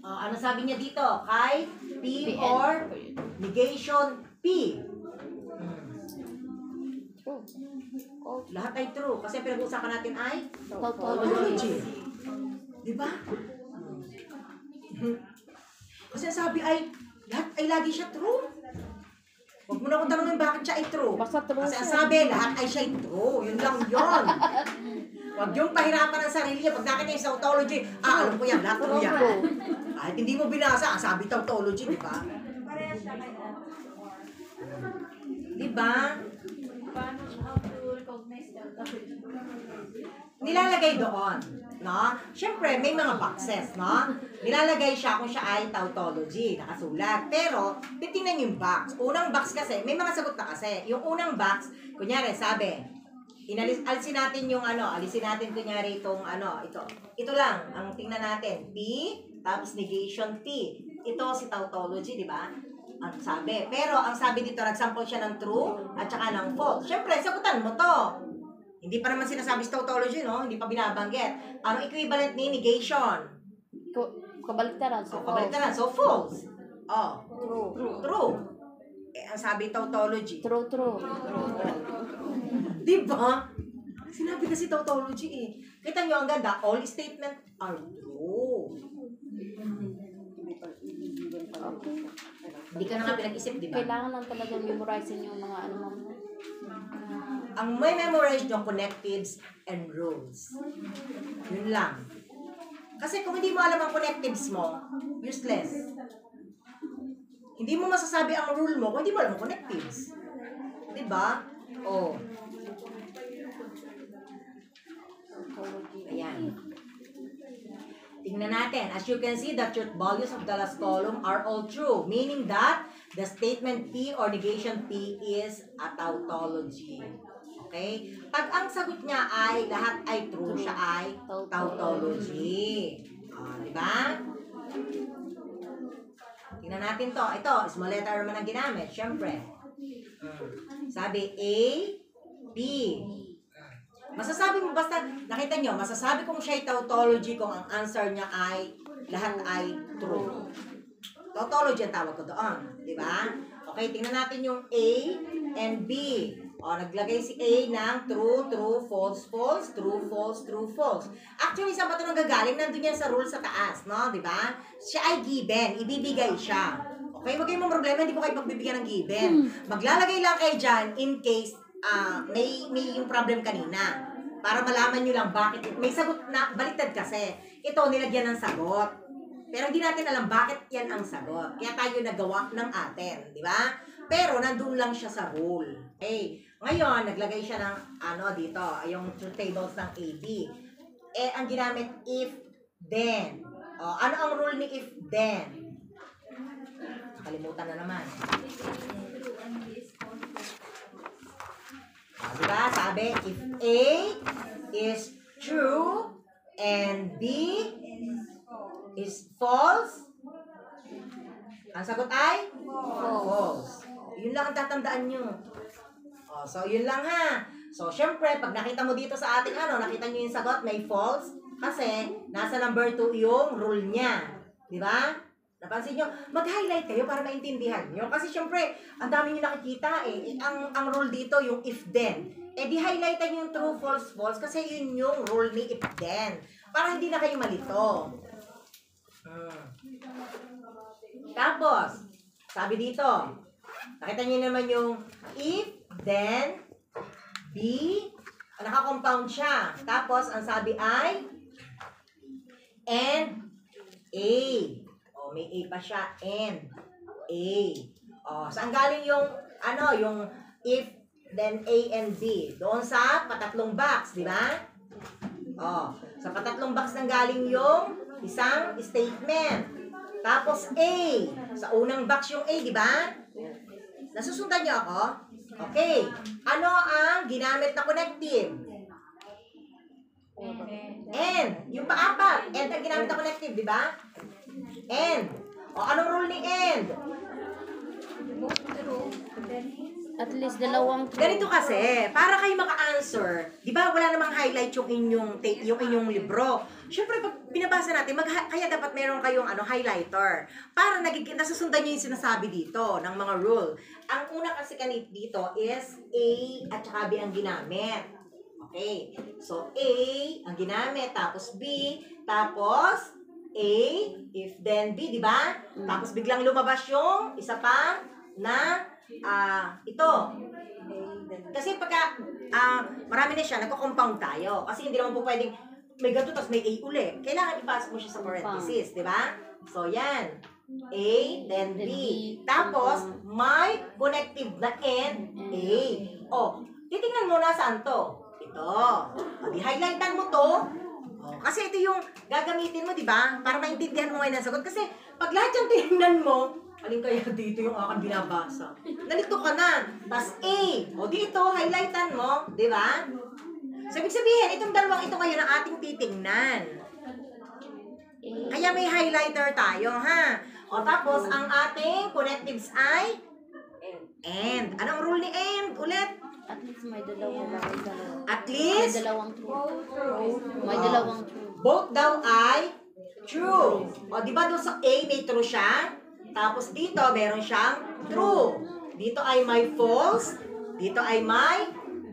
ano sabi niya dito? Kay P or negation P. True. Lahat ay true. Kasi pinag-usapan natin ay Tautology. Di ba? Kasi sabi ay, lahat ay lagi siya true. Huwag mo na akong tanongin bakit siya ay true. Basta true Kasi ang siya. sabi, lahat ay siya ay true. Yun lang yun. Huwag yung pahirapan ng sarili niya. Pag nakita yung tautology, alam ko yan, lahat true yan. Kahit hindi mo binasa, ang sabi tautology, di ba? Parehas siya kay Di ba? Paano how to recognize tautology? Nilalagay doon, no? Siyempre, may mga boxes, no? Nilalagay siya kung siya ay tautology, nakasulat. Pero, titingnan yung box. Unang box kasi, may mga sagot na kasi. Yung unang box, kunyari, sabi, alisin natin yung alisin natin kunyari itong ito. Ito lang, ang tingnan natin. P, tapos negation P. Ito si tautology, di ba? ang sabi. Pero ang sabi dito, nag-sample siya ng true at saka ng false. Siyempre, sagutan mo to. Hindi pa naman sinasabi sa tautology, no? Hindi pa binabanggit. Ano equivalent ni negation? Kabaliktaran. So, Kabaliktaran. So, false. True. True. Ang sabi tautology. True. Diba? Sinabi kasi tautology eh. Kita nyo ang ganda, all statement are true. Okay. Hindi ka na nga pinag-isip, di ba? Kailangan lang talaga memorizing yung mga ano mo. Ang may memorize nyo, connectives and rules. Yun lang. Kasi kung hindi mo alam ang connectives mo, useless. Hindi mo masasabi ang rule mo kung hindi mo alam ang connectives. Diba? Oh. Ayan. Tingnan natin. As you can see, the truth values of the last column are all true. Meaning that the statement P or negation P is a tautology. Okay? Pag ang sagot niya ay lahat ay true, siya ay tautology. Diba? Tingnan natin to. Ito, small letter naman ang ginamit. Siyempre. Sabi A, B. Masasabi mo, basta nakita nyo, masasabi kong siya ay tautology kung ang answer niya ay lahat ay true. Tautology ang tawag ko doon. Diba? Okay, tingnan natin yung A and B. O, naglagay si A ng true, true, false, false, true, false, true, false. Actually, saan ba ito nanggagaling? Nandun yan sa rule sa taas, no? Diba? Siya ay given. Ibibigay siya. Okay, wag kayong problema, hindi ko kayo pagbibigyan ng given. Maglalagay lang kayo dyan in case may yung problem kanina. Para malaman nyo lang bakit. May sagot na, baliktad kasi. Ito, nilagyan ng sagot. Pero hindi natin alam bakit yan ang sagot. Kaya tayo nagawa ng atin. Di ba? Pero nandun lang siya sa rule. Okay. Ngayon, naglagay siya ng dito. Yung truth tables ng AB. Ang ginamit if, then. Ano ang rule ni if, then? Kalimutan na naman. Diba? Sabi, if A is true and B is false, ang sagot ay false. Yun lang ang tatandaan nyo. So, yun lang ha. So, syempre, pag nakita mo dito sa ating nakita nyo yung sagot, may false, kasi nasa number 2 yung rule niya. Diba? Napansin nyo, mag-highlight kayo para maintindihan nyo. Kasi syempre, ang dami nyo nakikita eh. Ang rule dito, yung if-then. Di-highlightan nyo yung true, false, false. Kasi yun yung rule ni if-then. Para hindi na kayo malito. Tapos, sabi dito, nakita nyo naman yung if, then, B, naka-compound siya. Tapos, ang sabi ay, and, A. May A pa siya, and A. Saan galing yung, yung if, then A and B? Doon sa patatlong box, di ba? Sa patatlong box nang galing yung isang statement. Tapos A. Sa unang box yung A, di ba? Nasusundan niyo ako? Okay. Ano ang ginamit na connective? And. Yung paapat. And ang ginamit na connective, di ba? And. Anong rule ni and? At least dalawang true. Ganito kasi, para kayo maka-answer, di ba wala namang highlight yung inyong libro. Siyempre, pag binabasa natin, kaya dapat meron kayong highlighter. Para nasusundan nyo yung sinasabi dito ng mga rule. Ang una kasi kanit dito is A at saka B ang ginamit. Okay. So, A ang ginamit, tapos B, tapos A, if then B, di ba? Tapos biglang lumabas yung isa pa na ito. Kasi pagka marami na siya, nagko-compound tayo. Kasi hindi naman po pwedeng may gato tapos may A uli. Kailangan ipasok mo siya sa parenthesis, di ba? So, yan. A, then B. Tapos, may connective na and A. Titingnan mo na saan to. Ito. Di-highlightan mo to. Kasi ito yung gagamitin mo, di ba? Para maintindihan mo ngayon ang sagot. Kasi pag lahat yung tinignan mo, alin kaya dito yung aking binabasa? Nalito ka na. Tapos A. Dito, highlightan mo. Di ba? So, ibig sabihin, itong dalawang ito ngayon ang ating titingnan. Kaya may highlighter tayo, ha? O tapos, ang ating connectives ay and. Anong rule ni and? Ulit. At least may dalawang At May least, dalawang true. May dalawang true. both daw ay true. O, di ba doon sa A may true siya? Tapos dito, meron siyang true. Dito ay may false. Dito ay may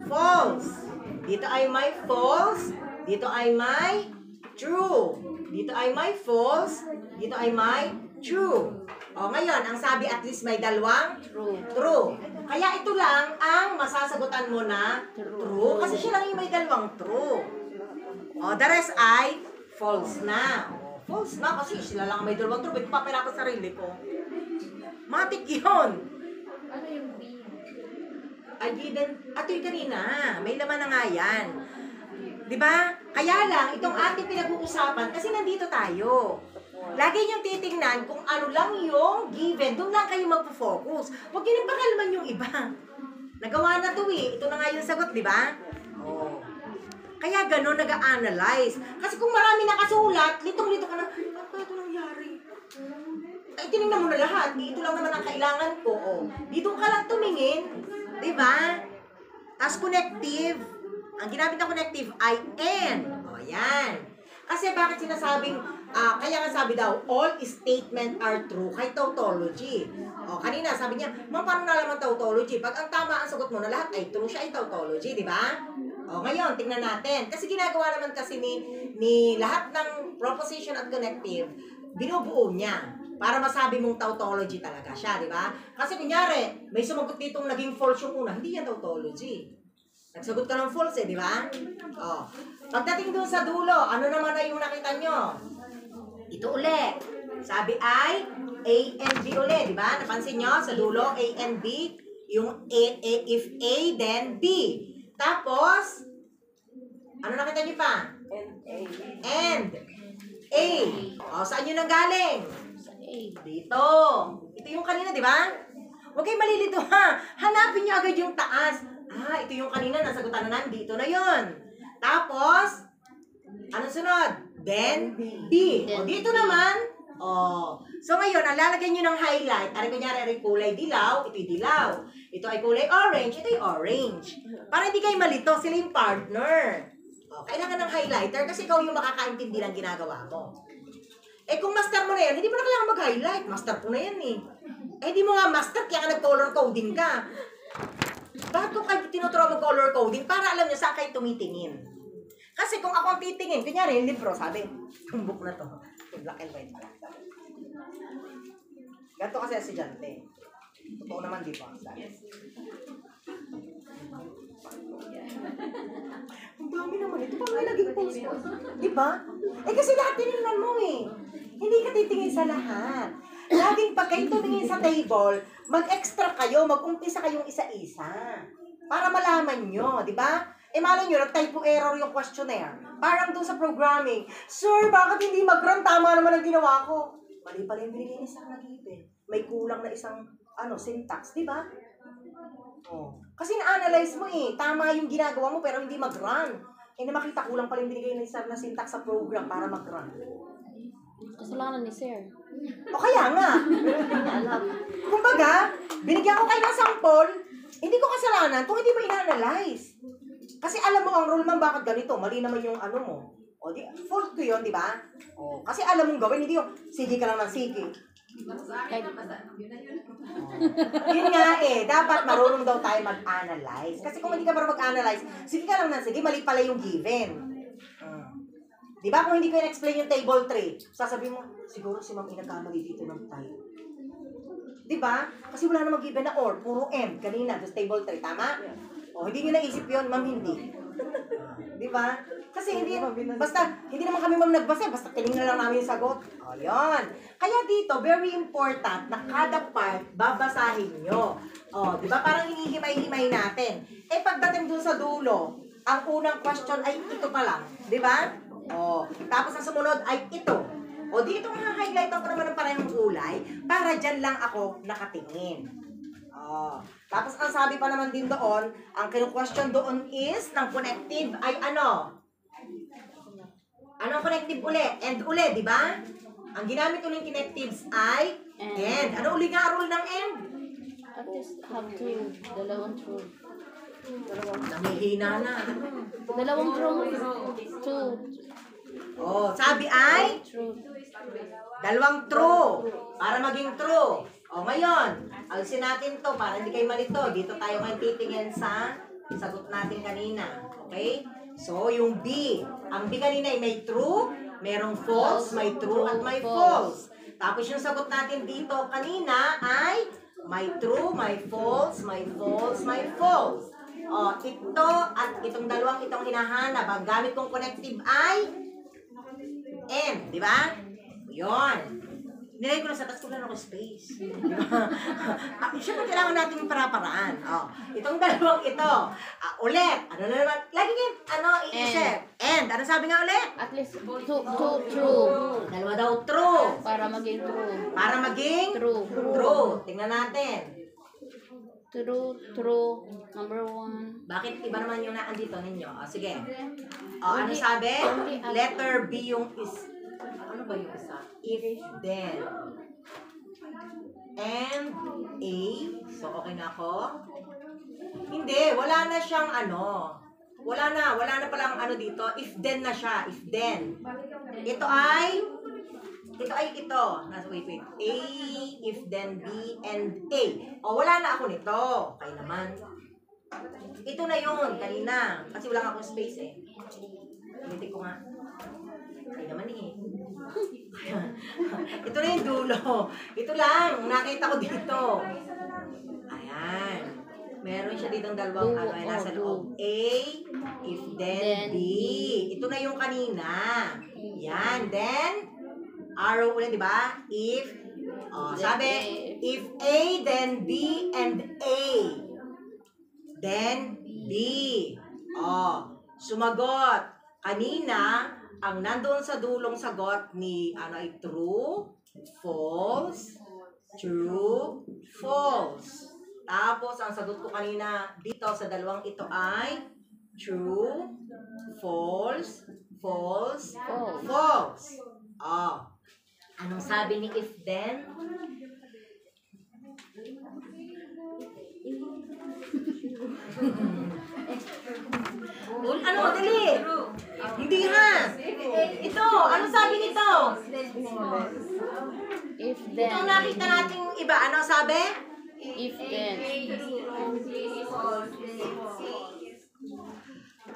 false. Dito ay may false. Dito ay may true. Dito ay may false. Dito ay may true. O, ngayon, ang sabi at least may dalawang True. true. Kaya ito lang ang masasagutan mo na true. Kasi siya lang yung may dalawang true. O, the rest ay false na. O, false na kasi sila lang ang may dalawang true. Ba't papera ko sarili ko? Matik yun. Ano yung B? I didn't, ato yung kanina, may laman na nga yan. Diba? Kaya lang, itong ating pinag-uusapan, kasi nandito tayo. Lagi niyong titingnan kung ano lang yung given, doon lang kayo magpo-focus. Huwag niyo nang pakialaman yung iba. Nagawa na to eh. Ito na nga yung sagot, di ba? Oh. Kaya gano'n nag-a-analyze. Kasi kung marami nakasulat, litong-lito ka na, ano ito nangyari? Ay, tinignan mo na lahat. Ito lang naman ang kailangan ko. Oh. Dito ka lang tumingin. Di ba? Tapos connective. Ang ginamit na connective ay and. O, yan. Kasi bakit sinasabing, kaya nga sabi daw, all statement are true kay tautology. O, kanina sabi niya, ma'am, paano nalaman tautology? Pag ang tama ang sagot mo na lahat ay true, siya ay tautology, di ba? O, ngayon, tingnan natin. Kasi ginagawa naman kasi ni lahat ng proposition at connective, binubuo niya para masabi mong tautology talaga siya, di ba? Kasi kunyari, may sumagot ditong naging false yung una, hindi yan tautology. Nagsagot ka ng false di ba? Oh. Pagdating doon sa dulo, ano naman na yung nakita nyo? Ito ulit. Sabi ay A and B ulit, di ba? Napansin nyo sa dulo, A and B. Yung if A, then B. Tapos, ano nakita nyo pa? And A. O, saan yun ang galing? Sa A. Dito. Ito yung kanina, di ba? Huwag kayong malilito ha. Hanapin nyo agad yung taas. Ito yung kanina, nasagutan na namin. Dito na yun. Tapos, anong sunod? Then, B. O, dito naman. O. So, ngayon, ang lalagyan nyo ng highlight. Ari, kunyari, kulay dilaw. Ito'y dilaw. Ito ay kulay orange. Ito'y orange. Para hindi kayo malito, sila yung partner. O, kailangan ng highlighter kasi ikaw yung makakaintindi ng ginagawa mo. Eh, kung master mo na yan, hindi mo na kailangan mag-highlight. Master ko na yan eh. Eh, di mo nga master, kaya ka nag-color coding ka. Bakit ko kayo tinuturo mag-color coding? Para alam niyo saan kayo tumitingin. Kasi kung ako ang titingin, kunyari yung libro, sabi, yung book na to, yung black and white. Ganito kasi si Jante. Totoo naman di ba? Ang dami naman ito. Paano naging post ko? Di ba? Eh kasi lahat tinignan mo eh. Hindi ka titingin sa lahat. Laging pag kayo tumingin sa table, mag-extra kayo, mag-umpisa kayong isa-isa. Para malaman nyo, di ba? Eh malay nyo, nag-typo error yung questionnaire. Parang doon sa programming, Sir, bakit hindi mag-run? Tama naman ang ginawa ko. Mali pala yung binigay ni Sir Nag-ibig. May kulang na isang syntax, di ba? Oh. Kasi na-analyze mo eh. Tama yung ginagawa mo pero hindi mag-run. Eh na makita kulang pala yung binigay ni Sir na syntax sa program para mag-run. Kasalanan ni Sir. O kaya nga. Kumbaga, binigyan ko kayo ng sample, hindi ko kasalanan kung hindi mo ina-analyze. Kasi alam mo ang rule man bakit ganito, mali naman yung ano mo. O di, fault ko yun, di ba? O, kasi alam mong gawin, hindi yung sige ka lang ng sige. Yun nga eh, dapat marunong daw tayo mag-analyze. Kasi kung hindi ka marunong mag-analyze, sige ka lang ng sige, mali pala yung given. Di ba kung hindi ko in-explain yung table 3, sasabihin mo, siguro si Ma'am nagkamali dito ng type. Di ba? Kasi wala namang given na or, puro M kanina, doon table 3, tama? O, hindi nyo naisip yun, Ma'am, hindi. Di ba? Kasi hindi, basta, hindi naman kami Ma'am nagbasa, basta tinignan lang namin yung sagot. O, yun. Kaya dito, very important na kada part, babasahin nyo. O, di ba? Parang hinihimay-himay natin. Eh, pagdating dun sa dulo, ang unang question ay ito pa lang. Di ba? O, tapos ang sumunod ay ito. O, dito nga highlightan ko naman ng parehong kulay para dyan lang ako nakatingin. O, tapos ang sabi pa naman din doon, ang kinu-question doon is, ng connective ay ano? Anong connective uli? And uli, di ba? Ang ginamit uling connectives ay and. Ano uli nga rule ng and? At least have true. Dalawang true. Namihina na. Dalawang true. True. Oh, sabi ay True. dalawang true para maging true. O ngayon, alisin natin to para hindi kayo malito. Dito tayo ngayon titingin sa sagot natin kanina. Okay? So, yung B. Ang B kanina ay may true, merong false, may true at may false. Tapos yung sagot natin dito kanina ay may true, may false, may false, may false. O, ito at itong dalawang itong hinahanap. Ang gamit kong connective ay and, di ba? Yun. Nilagay ko na sa taas ko lang ako space. Siyempre kailangan natin yung para-paraan. Oh, itong dalawang ito. Ulit. Ano na naman? Lagi yung iisip. And. Ano sabi nga ulit? At least two true. Dalawa daw true. Para maging true. Para maging True. true. Tingnan natin. True. Number 1. Bakit iba naman yung naandito ninyo? Sige. Ano sabi? Letter B yung is... Ano ba yung isa? If, then. And, A. So, okay na ako? Hindi. Wala na siyang Wala na palang dito. If, then na siya. If, then. Ito. Wait. A, if, then, B, and A. O, wala na ako nito. Okay naman. Ito na yun. Kanina. Kasi wala akong space eh. Ulitin ko nga. Okay naman eh. Ito na yung dulo. Ito lang. Nakita ko dito. Ayan. Meron siya ditong dalawang nasa loob. A, if, then, B. Ito na yung kanina. Yan. Then, arrow ulit, di ba? If, sabi, if A, then B, and A. Then, B. Sumagot. Kanina, ang nandoon sa dulong sagot ni ay true, false, true, false. Tapos, ang sagot ko kanina dito sa dalawang ito ay true, false, false, false. Anong sabi ni if then? Dali. Hindi ha. Ito, anong sabi nito? If then. Ito nakita natin iba. Ano sabi? If then.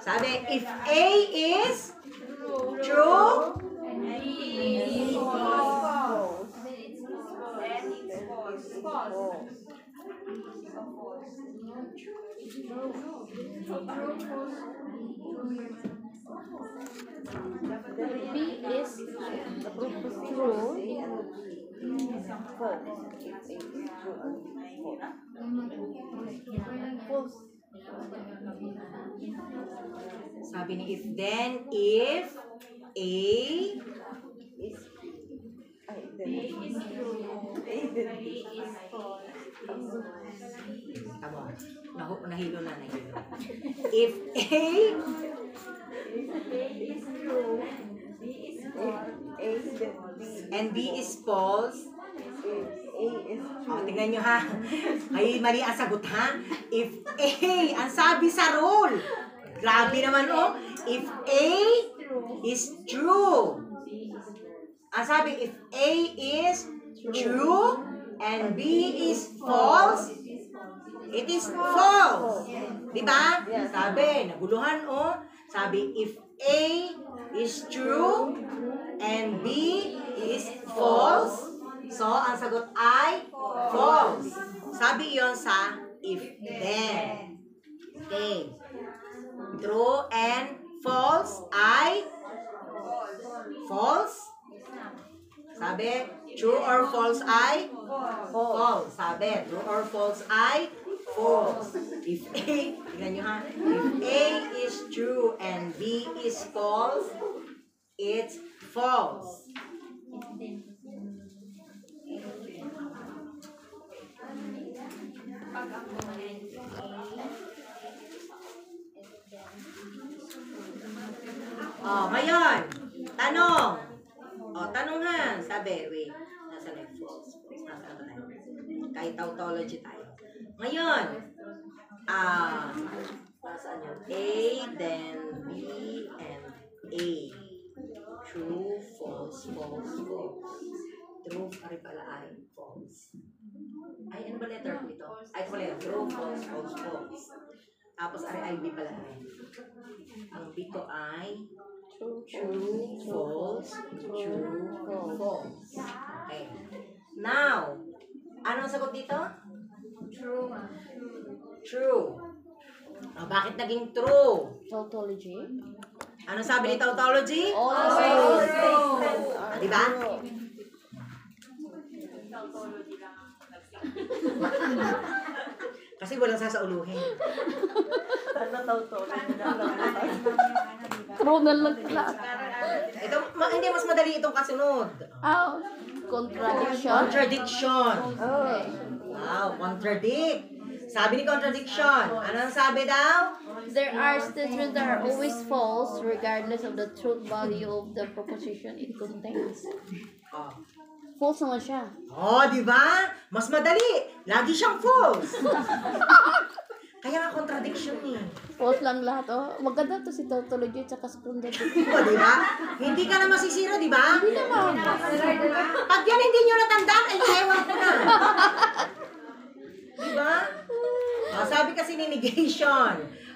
Sabi, if A is true, B is true. sabi ni if then, if A nahilo na. If A and B is false, tingnan nyo ha. Ay, mali ang sagot ha. If A, ang sabi sa rule. Grabe naman If A is true. Ang sabi, if A is true and B is false, it is false. Diba? Sabi, naguluhan Sabi, if A is true and B is false, so ang sagot ay false. Sabi yon sa if then. Okay. True and false ay false. Sabi, true or false ay false. Sabi, true or false ay false. If A, tignan nyo ha, if A is true and B is false, it's false. Ngayon, tanong. Tanong ha, sabi sabi, wait, nasa na yung false? Nasa na tayo? Kahit tautology tayo. Ngayon, nasaan yun? A, then B, and A. True, false, false, false. True, pari pala ay false. Ay, ano ba letter ko ito? Ay, pala yun. True, false, false, false. Tapos, ay, B pala ay. Ang B ko ay true, false, false. Okay. Now, anong sagot dito? True. True. Bakit naging true? Tautology. Anong sabi ni tautology? Always true. Diba? Kasi walang sasauluhin. Ano tautology na lang. True na lang class. Ito, hindi, mas madali itong kasunod. Contradiction. Contradiction. Okay. Wow, contradict. Sabi ni contradiction. Anong sabi daw? There are statements that are always false regardless of the truth value of the proposition it contains. Oh. False naman siya. Oh, di ba? Mas madali. Lagi siyang false. Kaya nga contradiction eh. False lang lahat. Oh, maganda to si tautology at saka sa contradiction. O, di ba? Hindi ka na masisiro, di ba? Hindi naman. Pag yan hindi nyo natandaan, ay ewan ko na. Di ba? Sabi kasi ni negation.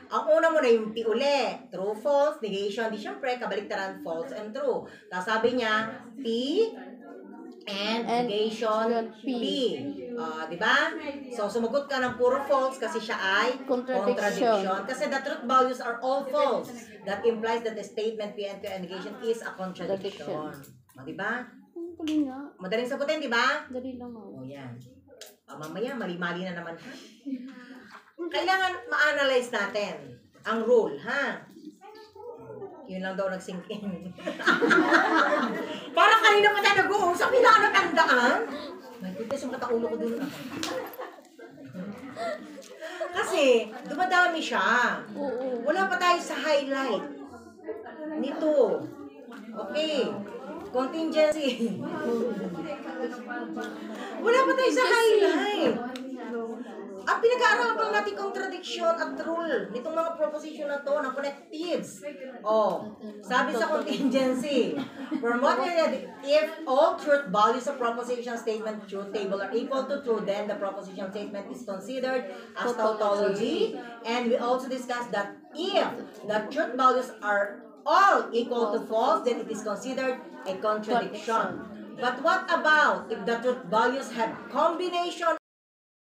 Ang una mo na yung P uli. True, false, negation. Di syempre, kabaliktaran, false and true. Tapos sabi niya, P and negation P. P. Di ba? So, sumagot ka ng puro false kasi siya ay Contradiction. Kasi the truth values are all false. That implies that the statement P and negation is a contradiction. Di ba? Galing nga. Madaling sagutin, di ba? Dali lang ako. O yan. Mamaya, mali-mali na naman. Kailangan ma-analyze natin ang rule, ha? Yun lang daw nag-sink in. Parang kanina pa tayo nag-uusap, hindi na natandaan. My goodness, yung kataulo ko dun. Kasi, dumadami siya. Oo. Wala pa tayo sa highlight nito. Okay. Contingency. Wala pa tayo sa highlight. Ang pinag-aaralan pa natin contradiction at rule nitong mga proposition na to ng connectives. Sabi sa contingency, from what we read, if all truth values of proposition statement truth table are equal to true, then the proposition statement is considered as tautology. And we also discussed that if the truth values are all equal to false, then it is considered a contradiction. But what about if the truth values have combination